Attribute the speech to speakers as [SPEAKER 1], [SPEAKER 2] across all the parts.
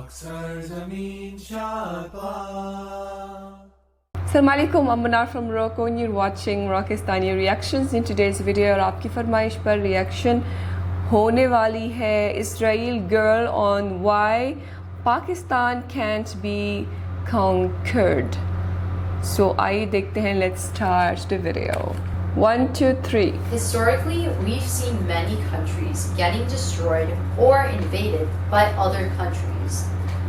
[SPEAKER 1] Assalamu alaikum, I'm Manar from Morocco and you're watching Moroccastani Reactions. In today's video और आपकी फरमाइश पर reaction होने वाली है Israel girl on why Pakistan can't be conquered. So आइए देखते हैं, let's start the video. 1, 2, 3.
[SPEAKER 2] Historically, we've seen many countries getting destroyed or invaded by other countries.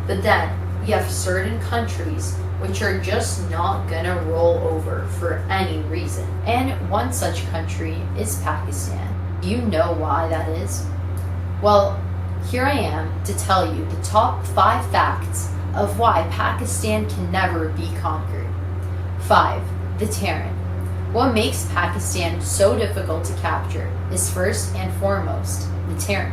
[SPEAKER 2] But then, we have certain countries which are just not gonna roll over for any reason. And one such country is Pakistan. Do you know why that is? Well, here I am to tell you the top 5 facts of why Pakistan can never be conquered. 5. The terrain. What makes Pakistan so difficult to capture is first and foremost the terrain.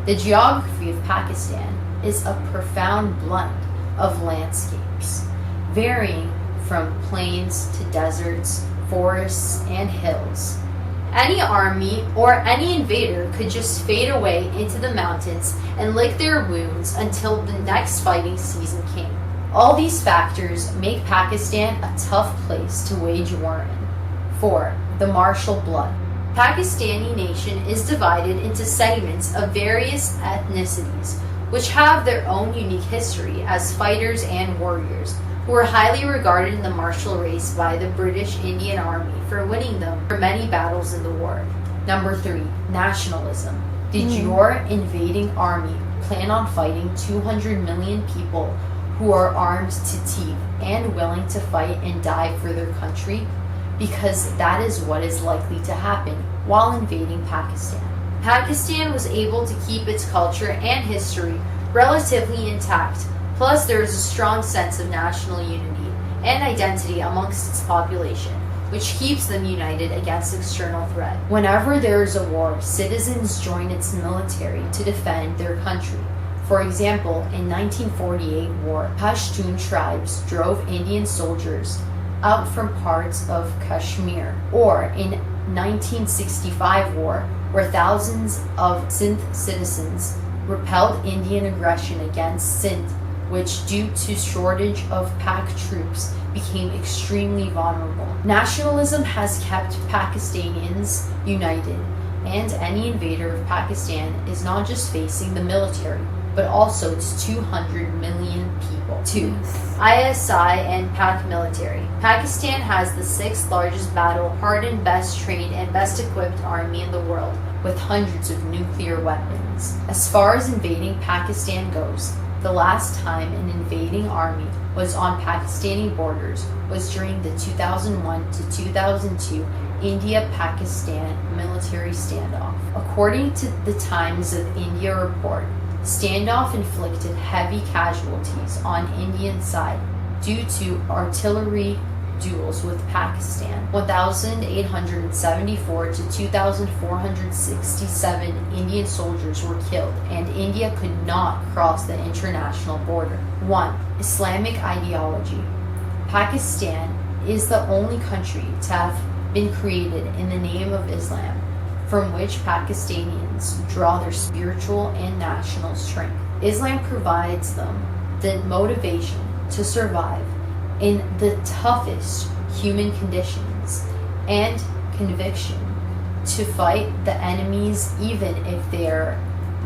[SPEAKER 2] The geography of Pakistan is a profound blend of landscapes, varying from plains to deserts, forests, and hills. Any army or any invader could just fade away into the mountains and lick their wounds until the next fighting season came. All these factors make Pakistan a tough place to wage war in. 4. The martial blood. Pakistani nation is divided into segments of various ethnicities, which have their own unique history as fighters and warriors, who were highly regarded in the martial race by the British Indian Army for winning them for many battles in the war. Number 3. Nationalism. Did your invading army plan on fighting 200 million people who are armed to teeth and willing to fight and die for their country? Because that is what is likely to happen while invading Pakistan. Pakistan was able to keep its culture and history relatively intact, plus there is a strong sense of national unity and identity amongst its population, which keeps them united against external threat. Whenever there is a war, citizens join its military to defend their country. For example, in 1948 war, Pashtun tribes drove Indian soldiers out from parts of Kashmir, or in 1965 war, where thousands of Sindh citizens repelled Indian aggression against Sindh, which due to shortage of Pak troops became extremely vulnerable. Nationalism has kept Pakistanis united, and any invader of Pakistan is not just facing the military, but also its 200 million people. 2. ISI and Pak military. Pakistan has the 6th largest battle-hardened, best-trained, and best-equipped army in the world, with hundreds of nuclear weapons. As far as invading Pakistan goes, the last time an invading army was on Pakistani borders was during the 2001 to 2002 India-Pakistan military standoff. According to the Times of India report, standoff inflicted heavy casualties on Indian side due to artillery duels with Pakistan. 1,874 to 2,467 Indian soldiers were killed, and India could not cross the international border. 1. Islamic ideology. Pakistan is the only country to have been created in the name of Islam, from which Pakistanians draw their spiritual and national strength. Islam provides them the motivation to survive in the toughest human conditions and conviction to fight the enemies even if they are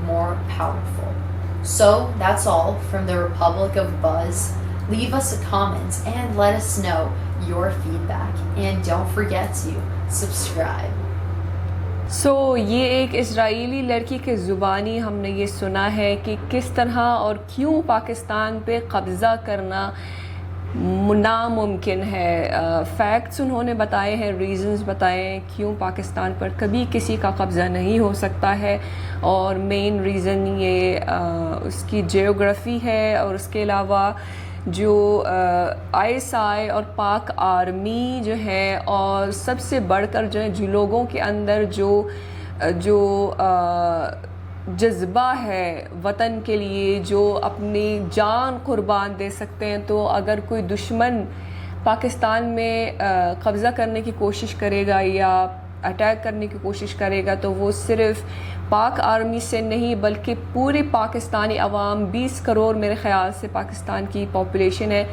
[SPEAKER 2] more powerful. So that's all from the Republic of Buzz. Leave us a comment and let us know your feedback, and don't forget to subscribe.
[SPEAKER 1] ये एक Israeli लड़की के ज़ुबानी हमने ये सुना है कि किस तरह और क्यों पाकिस्तान पे कब्ज़ा करना नामुमकिन है. फैक्ट्स उन्होंने बताए हैं, रीज़न्स बताए हैं क्यों पाकिस्तान पर कभी किसी का कब्ज़ा नहीं हो सकता है, और मेन रीज़न ये उसकी जियोग्राफी है, और उसके अलावा जो आईएसआई और पाक आर्मी जो है, और सबसे बढ़कर जो है जो लोगों के अंदर जो जज्बा है वतन के लिए, जो अपनी जान कुर्बान दे सकते हैं. तो अगर कोई दुश्मन पाकिस्तान में कब्ज़ा करने की कोशिश करेगा या اٹیک کرنے کی کوشش کرے گا تو وہ صرف پاک آرمی سے نہیں بلکہ پوری پاکستانی عوام 20 کروڑ میرے خیال سے پاکستان کی پاپولیشن ہے،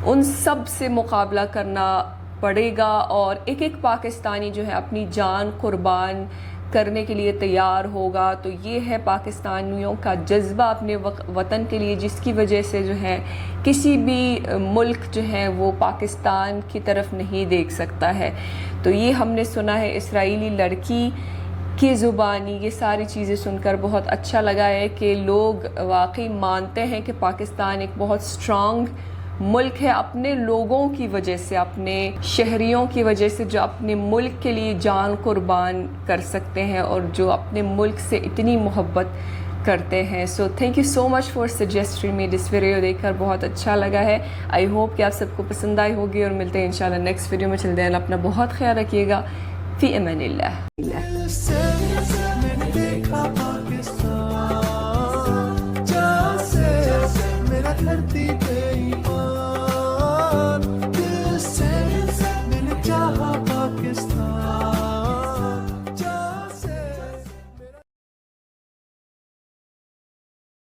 [SPEAKER 1] ان سب سے مقابلہ کرنا پڑے گا، اور ایک ایک پاکستانی جو ہے اپنی جان قربان کرنے کے لیے تیار ہوگا۔ تو یہ ہے پاکستانیوں کا جذبہ اپنے وطن کے لیے، جس کی وجہ سے جو ہے کسی بھی ملک جو ہے وہ پاکستان کی طرف نہیں دیکھ سکتا ہے۔ تو یہ ہم نے سنا ہے اسرائیلی لڑکی کی زبانی، یہ ساری چیزیں سن کر بہت اچھا لگا ہے کہ لوگ واقعی مانتے ہیں کہ پاکستان ایک بہت اسٹرانگ ملک ہے اپنے لوگوں کی وجہ سے، اپنے شہریوں کی وجہ سے، جو اپنے ملک کے لیے جان قربان کر سکتے ہیں اور جو اپنے ملک سے اتنی محبت کرتے ہیں۔ So thank you so much for suggesting me this video, دیکھ کر بہت اچھا لگا ہے۔ آئی ہوپ کہ آپ سب کو پسند آئی ہوگی، اور ملتے ہیں انشاءاللہ نیکسٹ ویڈیو میں۔ چل دیں، اپنا بہت خیال رکھیے گا۔ فی امان اللہ۔